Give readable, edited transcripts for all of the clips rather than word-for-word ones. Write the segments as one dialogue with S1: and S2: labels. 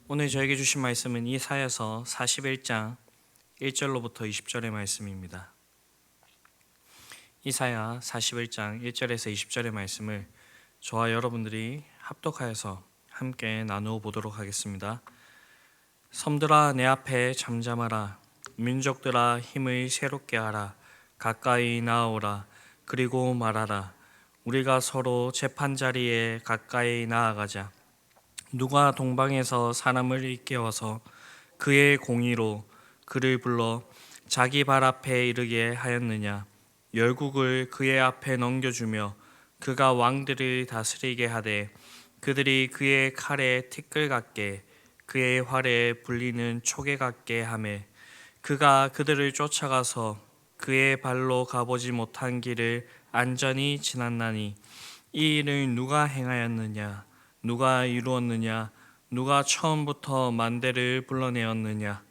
S1: 오늘 저에게 주신 말씀은 이사야서 41장 1절로부터 20절의 말씀입니다. 이사야 41장 1절에서 20절의 말씀을 저와 여러분들이 합독하여서 함께 나누어 보도록 하겠습니다. 섬들아 내 앞에 잠잠하라. 민족들아 힘을 새롭게 하라. 가까이 나아오라. 그리고 말하라. 우리가 서로 재판자리에 가까이 나아가자. 누가 동방에서 사람을 일깨워서 그의 공의로 그를 불러 자기 발 앞에 이르게 하였느냐. 열국을 그의 앞에 넘겨주며 그가 왕들을 다스리게 하되 그들이 그의 칼에 티끌 같게 그의 활에 불리는 초계 같게 하매 그가 그들을 쫓아가서 그의 발로 가보지 못한 길을 안전히 지났나니 이 일을 누가 행하였느냐. 누가 이루었느냐. 누가 처음부터 만대를 불러내었느냐.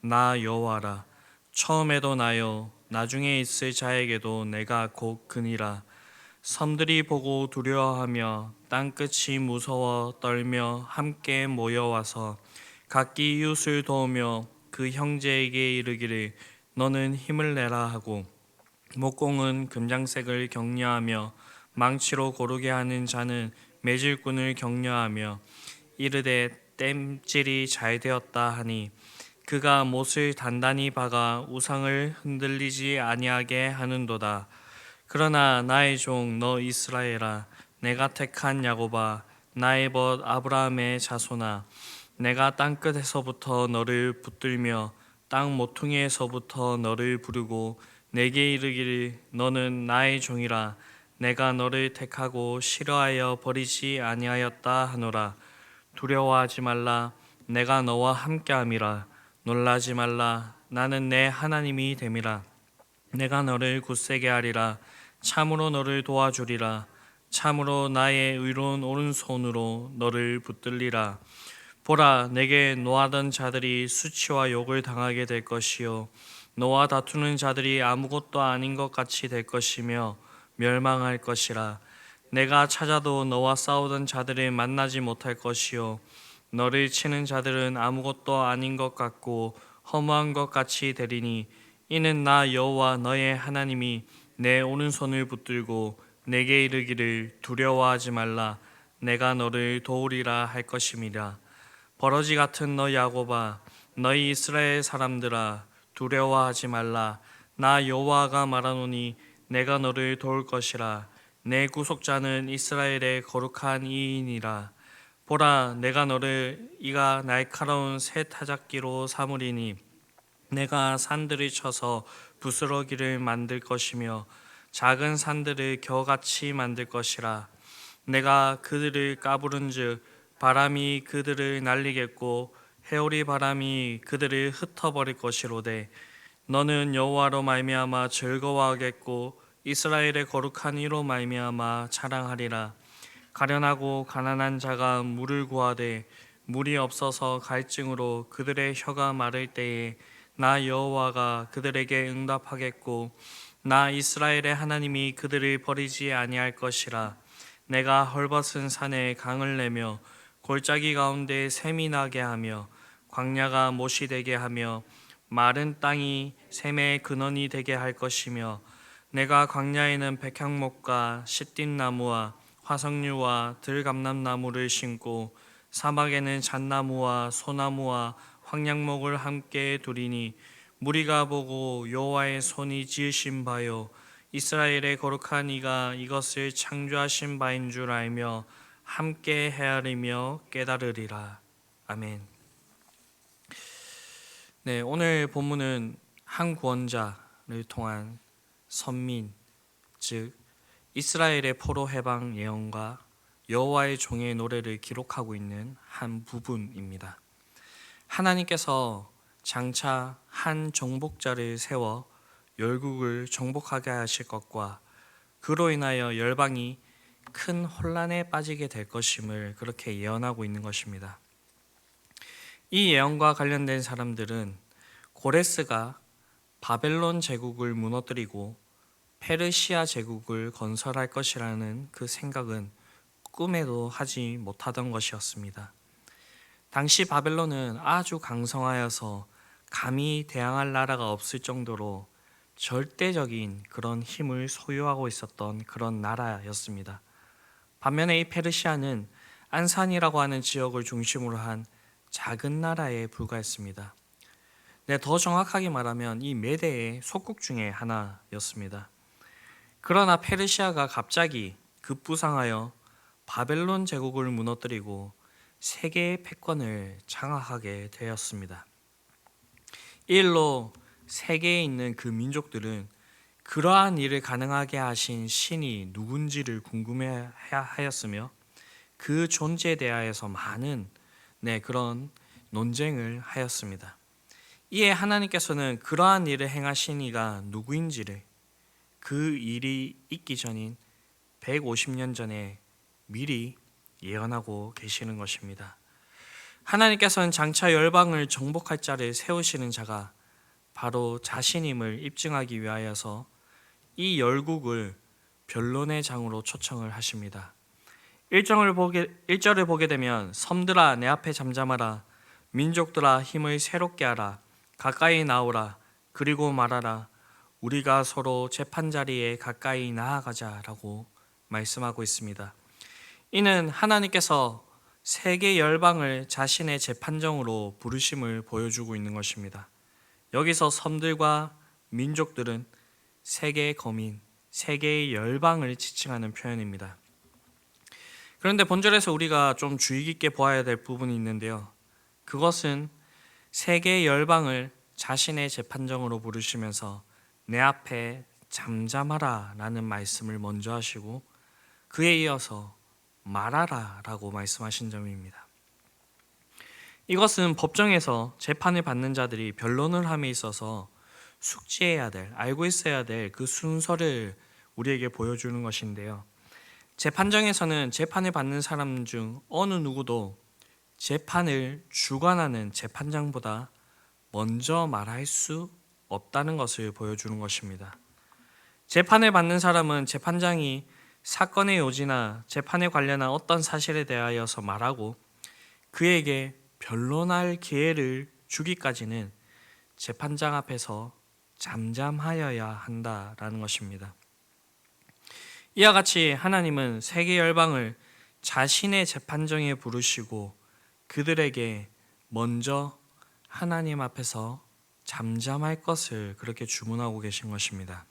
S1: 나 여호와라. 처음에도 나요 나중에 있을 자에게도 내가 곧 그니라. 섬들이 보고 두려워하며 땅끝이 무서워 떨며 함께 모여와서 각기 이웃을 도우며 그 형제에게 이르기를 너는 힘을 내라 하고 목공은 금장색을 격려하며 망치로 고르게 하는 자는 매질꾼을 격려하며 이르되 땜질이 잘 되었다 하니 그가 못을 단단히 박아 우상을 흔들리지 아니하게 하는도다. 그러나 나의 종 너 이스라엘아, 내가 택한 야곱아, 나의 벗 아브라함의 자손아, 내가 땅끝에서부터 너를 붙들며 땅 모퉁이에서부터 너를 부르고 내게 이르기를 너는 나의 종이라. 내가 너를 택하고 싫어하여 버리지 아니하였다 하노라. 두려워하지 말라. 내가 너와 함께함이라. 놀라지 말라. 나는 내 하나님이 됨이라. 내가 너를 굳세게 하리라. 참으로 너를 도와주리라. 참으로 나의 의로운 오른손으로 너를 붙들리라. 보라, 내게 노하던 자들이 수치와 욕을 당하게 될 것이요 너와 다투는 자들이 아무것도 아닌 것 같이 될 것이며 멸망할 것이라. 내가 찾아도 너와 싸우던 자들을 만나지 못할 것이요 너를 치는 자들은 아무것도 아닌 것 같고 허무한 것 같이 되리니 이는 나 여호와 너의 하나님이 내 오른손을 붙들고 내게 이르기를 두려워하지 말라. 내가 너를 도우리라 할 것임이라. 버러지 같은 너 야곱아, 너희 이스라엘 사람들아, 두려워하지 말라. 나 여호와가 말하노니 내가 너를 도울 것이라. 내 구속자는 이스라엘의 거룩한 이인이라. 보라, 내가 너를 이가 날카로운 새 타작기로 삼으리니 내가 산들을 쳐서 부스러기를 만들 것이며 작은 산들을 겨같이 만들 것이라. 내가 그들을 까부른즉 바람이 그들을 날리겠고 해오리 바람이 그들을 흩어버릴 것이로되 너는 여호와로 말미암아 즐거워하겠고 이스라엘의 거룩한 이로 말미암아 자랑하리라. 가련하고 가난한 자가 물을 구하되 물이 없어서 갈증으로 그들의 혀가 마를 때에 나 여호와가 그들에게 응답하겠고 나 이스라엘의 하나님이 그들을 버리지 아니할 것이라. 내가 헐벗은 산에 강을 내며 골짜기 가운데 샘이 나게 하며 광야가 못이 되게 하며 마른 땅이 샘의 근원이 되게 할 것이며 내가 광야에는 백향목과 시띠나무와 화석류와 들감람나무를 심고 사막에는 잣나무와 소나무와 황량목을 함께 두리니 무리가 보고 여호와의 손이 지으신 바요 이스라엘의 거룩한 이가 이것을 창조하신 바인 줄 알며 함께 헤아리며 깨달으리라. 아멘. 네, 오늘 본문은 한 구원자를 통한 선민, 즉 이스라엘의 포로 해방 예언과 여호와의 종의 노래를 기록하고 있는 한 부분입니다. 하나님께서 장차 한 정복자를 세워 열국을 정복하게 하실 것과 그로 인하여 열방이 큰 혼란에 빠지게 될 것임을 그렇게 예언하고 있는 것입니다. 이 예언과 관련된 사람들은 고레스가 바벨론 제국을 무너뜨리고 페르시아 제국을 건설할 것이라는 그 생각은 꿈에도 하지 못하던 것이었습니다. 당시 바벨론은 아주 강성하여서 감히 대항할 나라가 없을 정도로 절대적인 그런 힘을 소유하고 있었던 그런 나라였습니다. 반면에 이 페르시아는 안산이라고 하는 지역을 중심으로 한 작은 나라에 불과했습니다. 네, 더 정확하게 말하면 이 메대의 속국 중에 하나였습니다. 그러나 페르시아가 갑자기 급부상하여 바벨론 제국을 무너뜨리고 세계의 패권을 장악하게 되었습니다. 이 일로 세계에 있는 그 민족들은 그러한 일을 가능하게 하신 신이 누군지를 궁금해하였으며 그 존재에 대하여서 많은 그런 논쟁을 하였습니다. 이에 하나님께서는 그러한 일을 행하신 이가 누구인지를 그 일이 있기 전인 150년 전에 미리 예언하고 계시는 것입니다. 하나님께서는 장차 열방을 정복할 자를 세우시는 자가 바로 자신임을 입증하기 위하여서 이 열국을 변론의 장으로 초청을 하십니다. 1절을 보게 되면 섬들아 내 앞에 잠잠하라, 민족들아 힘을 새롭게 하라, 가까이 나오라, 그리고 말하라, 우리가 서로 재판자리에 가까이 나아가자라고 말씀하고 있습니다. 이는 하나님께서 세계 열방을 자신의 재판정으로 부르심을 보여주고 있는 것입니다. 여기서 섬들과 민족들은 세계의 거민, 세계의 열방을 지칭하는 표현입니다. 그런데 본절에서 우리가 좀 주의 깊게 보아야 될 부분이 있는데요. 그것은 세계의 열방을 자신의 재판정으로 부르시면서 내 앞에 잠잠하라 라는 말씀을 먼저 하시고 그에 이어서 말하라 라고 말씀하신 점입니다. 이것은 법정에서 재판을 받는 자들이 변론을 함에 있어서 숙지해야 될, 알고 있어야 될 그 순서를 우리에게 보여주는 것인데요. 재판정에서는 재판을 받는 사람 중 어느 누구도 재판을 주관하는 재판장보다 먼저 말할 수 없다는 것을 보여주는 것입니다. 재판을 받는 사람은 재판장이 사건의 요지나 재판에 관련한 어떤 사실에 대하여서 말하고 그에게 변론할 기회를 주기까지는 재판장 앞에서 잠잠하여야 한다라는 것입니다. 이와 같이 하나님은 세계 열방을 자신의 재판정에 부르시고 그들에게 먼저 하나님 앞에서 잠잠할 것을 그렇게 주문하고 계신 것입니다.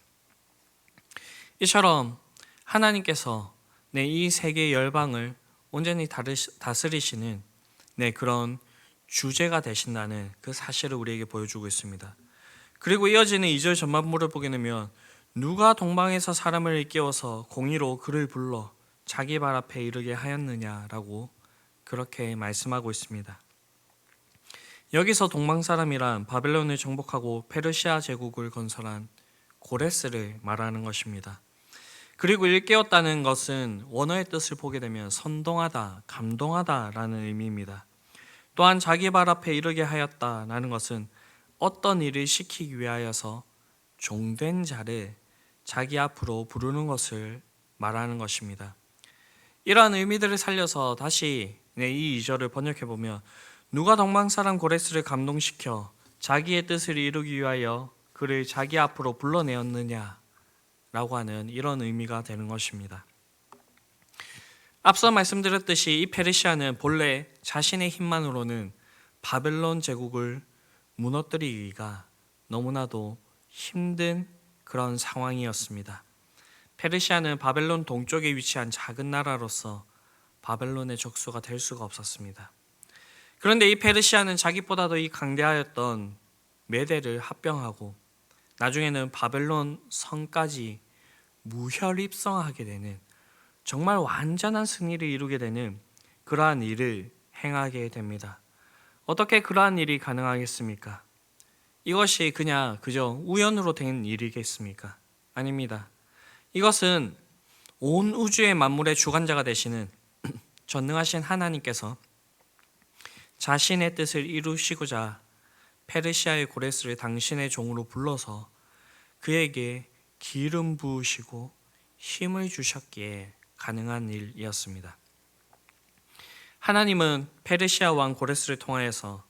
S1: 이처럼 하나님께서 이 세계 열방을 온전히 다스리시는 그런 주제가 되신다는 그 사실을 우리에게 보여주고 있습니다. 그리고 이어지는 2절 전반부를 보게 되면 누가 동방에서 사람을 일깨워서 공의로 그를 불러 자기 발 앞에 이르게 하였느냐라고 그렇게 말씀하고 있습니다. 여기서 동방 사람이란 바벨론을 정복하고 페르시아 제국을 건설한 고레스를 말하는 것입니다. 그리고 일깨웠다는 것은 원어의 뜻을 보게 되면 선동하다, 감동하다라는 의미입니다. 또한 자기 발 앞에 이르게 하였다라는 것은 어떤 일을 시키기 위하여서 종된 자를 자기 앞으로 부르는 것을 말하는 것입니다. 이러한 의미들을 살려서 다시 이 2절을 번역해 보면 누가 동방 사람 고레스를 감동시켜 자기의 뜻을 이루기 위하여 그를 자기 앞으로 불러내었느냐 라고 하는 이런 의미가 되는 것입니다. 앞서 말씀드렸듯이 이 페르시아는 본래 자신의 힘만으로는 바벨론 제국을 무너뜨리기가 너무나도 힘든 그런 상황이었습니다. 페르시아는 바벨론 동쪽에 위치한 작은 나라로서 바벨론의 적수가 될 수가 없었습니다. 그런데 이 페르시아는 자기보다도 이 강대하였던 메대를 합병하고 나중에는 바벨론 성까지 무혈입성하게 되는 정말 완전한 승리를 이루게 되는 그러한 일을 행하게 됩니다. 어떻게 그러한 일이 가능하겠습니까? 이것이 그저 우연으로 된 일이겠습니까? 아닙니다. 이것은 온 우주의 만물의 주관자가 되시는 전능하신 하나님께서 자신의 뜻을 이루시고자 페르시아의 고레스를 당신의 종으로 불러서 그에게 기름 부으시고 힘을 주셨기에 가능한 일이었습니다. 하나님은 페르시아 왕 고레스를 통하여서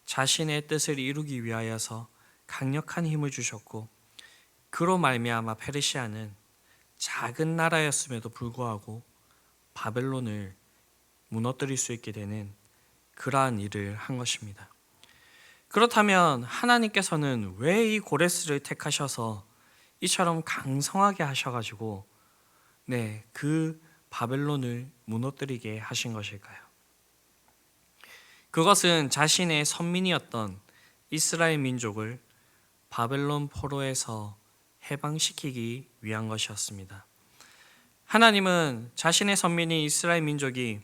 S1: 자신의 뜻을 이루기 위하여서 강력한 힘을 주셨고, 그로 말미암아 페르시아는 작은 나라였음에도 불구하고 바벨론을 무너뜨릴 수 있게 되는 그러한 일을 한 것입니다. 그렇다면 하나님께서는 왜 이 고레스를 택하셔서 이처럼 강성하게 하셔가지고 그 바벨론을 무너뜨리게 하신 것일까요? 그것은 자신의 선민이었던 이스라엘 민족을 바벨론 포로에서 해방시키기 위한 것이었습니다. 하나님은 자신의 선민인 이스라엘 민족이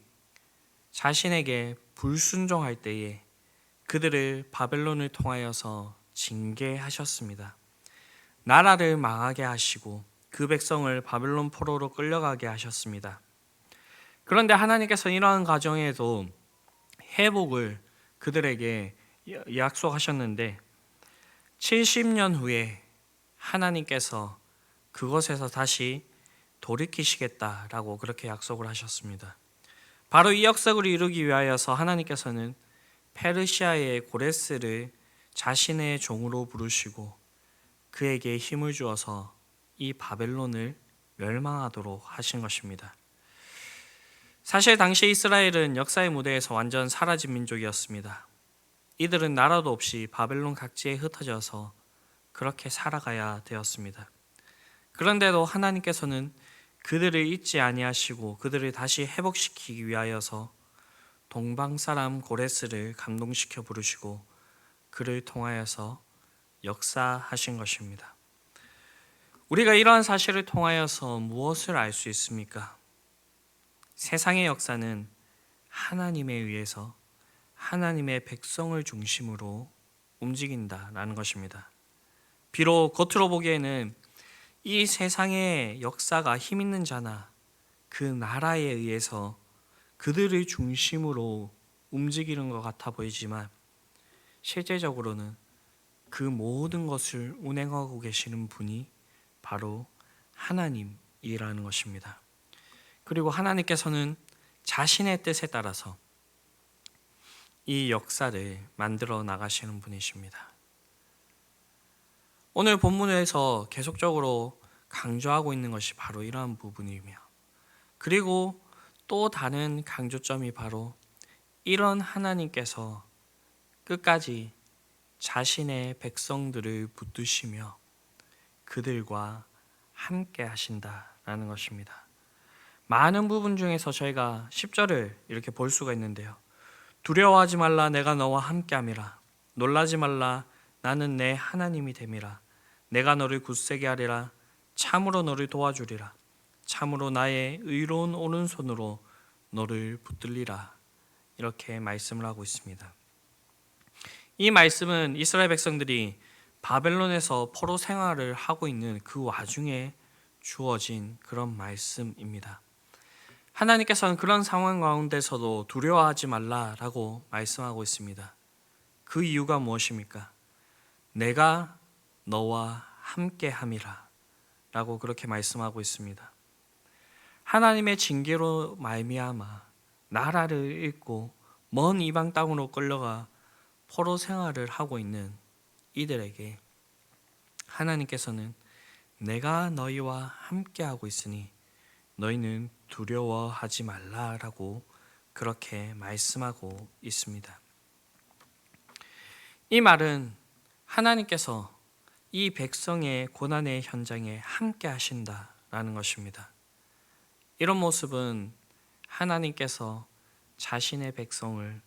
S1: 자신에게 불순종할 때에 그들을 바벨론을 통하여서 징계하셨습니다. 나라를 망하게 하시고 그 백성을 바벨론 포로로 끌려가게 하셨습니다. 그런데 하나님께서 이러한 과정에도 회복을 그들에게 약속하셨는데 70년 후에 하나님께서 그것에서 다시 돌이키시겠다라고 그렇게 약속을 하셨습니다. 바로 이 약속을 이루기 위하여서 하나님께서는 페르시아의 고레스를 자신의 종으로 부르시고 그에게 힘을 주어서 이 바벨론을 멸망하도록 하신 것입니다. 사실 당시 이스라엘은 역사의 무대에서 완전 사라진 민족이었습니다. 이들은 나라도 없이 바벨론 각지에 흩어져서 그렇게 살아가야 되었습니다. 그런데도 하나님께서는 그들을 잊지 아니하시고 그들을 다시 회복시키기 위하여서 동방 사람 고레스를 감동시켜 부르시고 그를 통하여서 역사하신 것입니다. 우리가 이러한 사실을 통하여서 무엇을 알 수 있습니까? 세상의 역사는 하나님에 의해서 하나님의 백성을 중심으로 움직인다라는 것입니다. 비록 겉으로 보기에는 이 세상의 역사가 힘 있는 자나 그 나라에 의해서 그들을 중심으로 움직이는 것 같아 보이지만 실제적으로는 그 모든 것을 운행하고 계시는 분이 바로 하나님이라는 것입니다. 그리고 하나님께서는 자신의 뜻에 따라서 이 역사를 만들어 나가시는 분이십니다. 오늘 본문에서 계속적으로 강조하고 있는 것이 바로 이러한 부분이며, 그리고 또 다른 강조점이 바로 이런 하나님께서 끝까지 자신의 백성들을 붙드시며 그들과 함께 하신다라는 것입니다. 많은 부분 중에서 저희가 10절을 이렇게 볼 수가 있는데요. 두려워하지 말라, 내가 너와 함께함이라. 놀라지 말라, 나는 내 하나님이 됨이라. 내가 너를 굳세게 하리라. 참으로 너를 도와주리라. 참으로 나의 의로운 오른손으로 너를 붙들리라. 이렇게 말씀을 하고 있습니다. 이 말씀은 이스라엘 백성들이 바벨론에서 포로 생활을 하고 있는 그 와중에 주어진 그런 말씀입니다. 하나님께서는 그런 상황 가운데서도 두려워하지 말라라고 말씀하고 있습니다. 그 이유가 무엇입니까? 내가 너와 함께함이라 라고 그렇게 말씀하고 있습니다. 하나님의 징계로 말미암아 나라를 잃고 먼 이방 땅으로 끌려가 포로 생활을 하고 있는 이들에게 하나님께서는 내가 너희와 함께하고 있으니 너희는 두려워하지 말라라고 그렇게 말씀하고 있습니다. 이 말은 하나님께서 이 백성의 고난의 현장에 함께 하신다라는 것입니다. 이런 모습은 하나님께서 자신의 백성을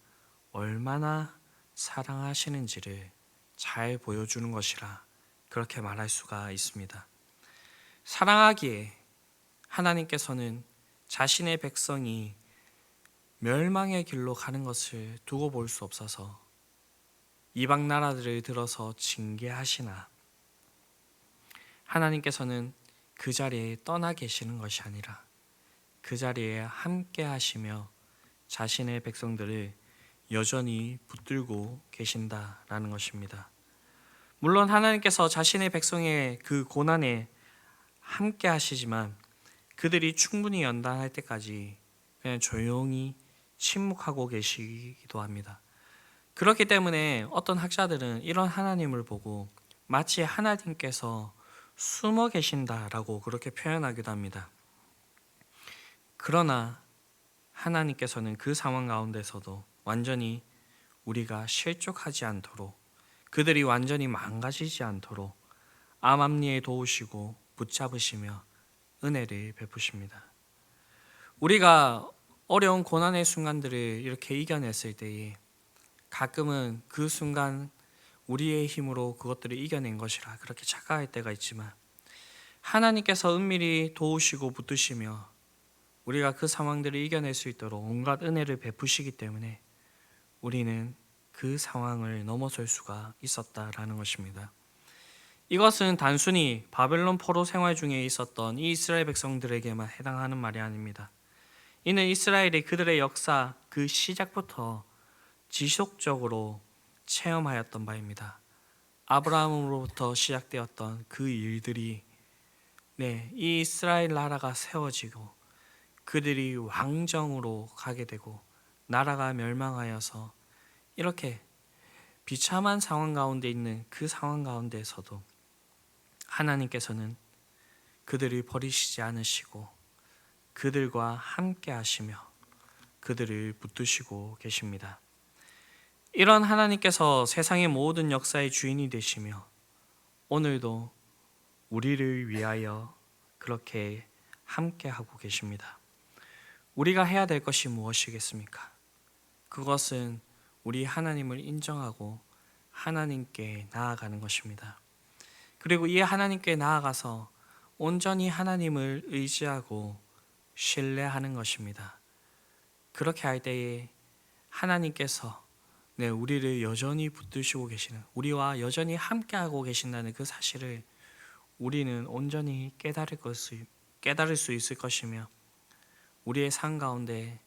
S1: 얼마나 사랑하시는지를 잘 보여주는 것이라 그렇게 말할 수가 있습니다. 사랑하기에 하나님께서는 자신의 백성이 멸망의 길로 가는 것을 두고 볼 수 없어서 이방 나라들을 들어서 징계하시나 하나님께서는 그 자리에 떠나 계시는 것이 아니라 그 자리에 함께 하시며 자신의 백성들을 여전히 붙들고 계신다라는 것입니다. 물론 하나님께서 자신의 백성의 그 고난에 함께 하시지만 그들이 충분히 연단할 때까지 그냥 조용히 침묵하고 계시기도 합니다. 그렇기 때문에 어떤 학자들은 이런 하나님을 보고 마치 하나님께서 숨어 계신다라고 그렇게 표현하기도 합니다. 그러나 하나님께서는 그 상황 가운데서도 완전히 우리가 실족하지 않도록, 그들이 완전히 망가지지 않도록 암암리에 도우시고 붙잡으시며 은혜를 베푸십니다. 우리가 어려운 고난의 순간들을 이렇게 이겨냈을 때에 가끔은 그 순간 우리의 힘으로 그것들을 이겨낸 것이라 그렇게 착각할 때가 있지만, 하나님께서 은밀히 도우시고 붙드시며 우리가 그 상황들을 이겨낼 수 있도록 온갖 은혜를 베푸시기 때문에 우리는 그 상황을 넘어설 수가 있었다라는 것입니다. 이것은 단순히 바벨론 포로 생활 중에 있었던 이 이스라엘 백성들에게만 해당하는 말이 아닙니다. 이는 이스라엘이 그들의 역사 그 시작부터 지속적으로 체험하였던 바입니다. 아브라함으로부터 시작되었던 그 일들이 이 이스라엘 나라가 세워지고 그들이 왕정으로 가게 되고 나라가 멸망하여서 이렇게 비참한 상황 가운데 있는 그 상황 가운데에서도 하나님께서는 그들을 버리시지 않으시고 그들과 함께 하시며 그들을 붙드시고 계십니다. 이런 하나님께서 세상의 모든 역사의 주인이 되시며 오늘도 우리를 위하여 그렇게 함께 하고 계십니다. 우리가 해야 될 것이 무엇이겠습니까? 그것은 우리 하나님을 인정하고 하나님께 나아가는 것입니다. 그리고 이 하나님께 나아가서 온전히 하나님을 의지하고 신뢰하는 것입니다. 그렇게 할 때에 하나님께서 우리를 여전히 붙드시고 계시는, 우리와 여전히 함께하고 계신다는 그 사실을 우리는 온전히 깨달을 수 있을 것이며, 우리의 삶 가운데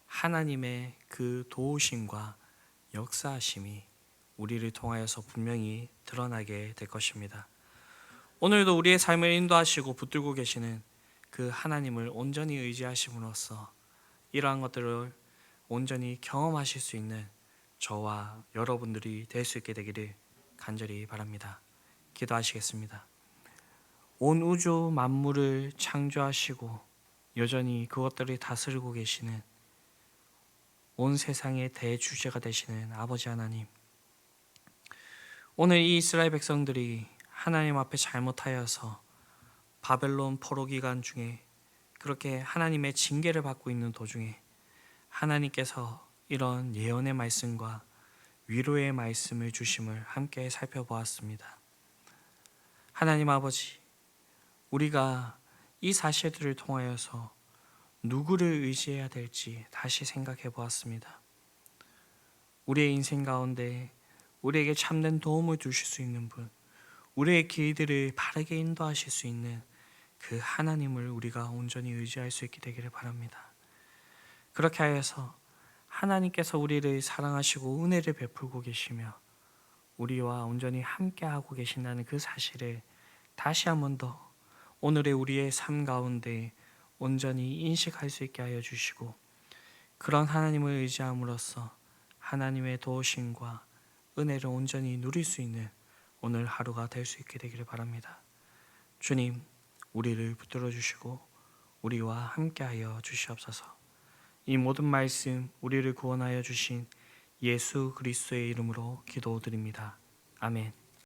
S1: 하나님의 그 도우심과 역사하심이 우리를 통하여서 분명히 드러나게 될 것입니다. 오늘도 우리의 삶을 인도하시고 붙들고 계시는 그 하나님을 온전히 의지하심으로써 이러한 것들을 온전히 경험하실 수 있는 저와 여러분들이 될 수 있게 되기를 간절히 바랍니다. 기도하시겠습니다. 온 우주 만물을 창조하시고 여전히 그것들을 다스리고 계시는 온 세상의 대주제가 되시는 아버지 하나님, 오늘 이 이스라엘 백성들이 하나님 앞에 잘못하여서 바벨론 포로 기간 중에 그렇게 하나님의 징계를 받고 있는 도중에 하나님께서 이런 예언의 말씀과 위로의 말씀을 주심을 함께 살펴보았습니다. 하나님 아버지, 우리가 이 사실들을 통하여서 누구를 의지해야 될지 다시 생각해 보았습니다. 우리의 인생 가운데 우리에게 참된 도움을 주실 수 있는 분, 우리의 길들을 바르게 인도하실 수 있는 그 하나님을 우리가 온전히 의지할 수 있게 되기를 바랍니다. 그렇게 하여서 하나님께서 우리를 사랑하시고 은혜를 베풀고 계시며 우리와 온전히 함께하고 계신다는 그 사실을 다시 한 번 더 오늘의 우리의 삶 가운데 온전히 인식할 수 있게 하여 주시고, 그런 하나님을 의지함으로써 하나님의 도우심과 은혜를 온전히 누릴 수 있는 오늘 하루가 될 수 있게 되기를 바랍니다. 주님, 우리를 붙들어 주시고 우리와 함께하여 주시옵소서. 이 모든 말씀 우리를 구원하여 주신 예수 그리스도의 이름으로 기도드립니다. 아멘.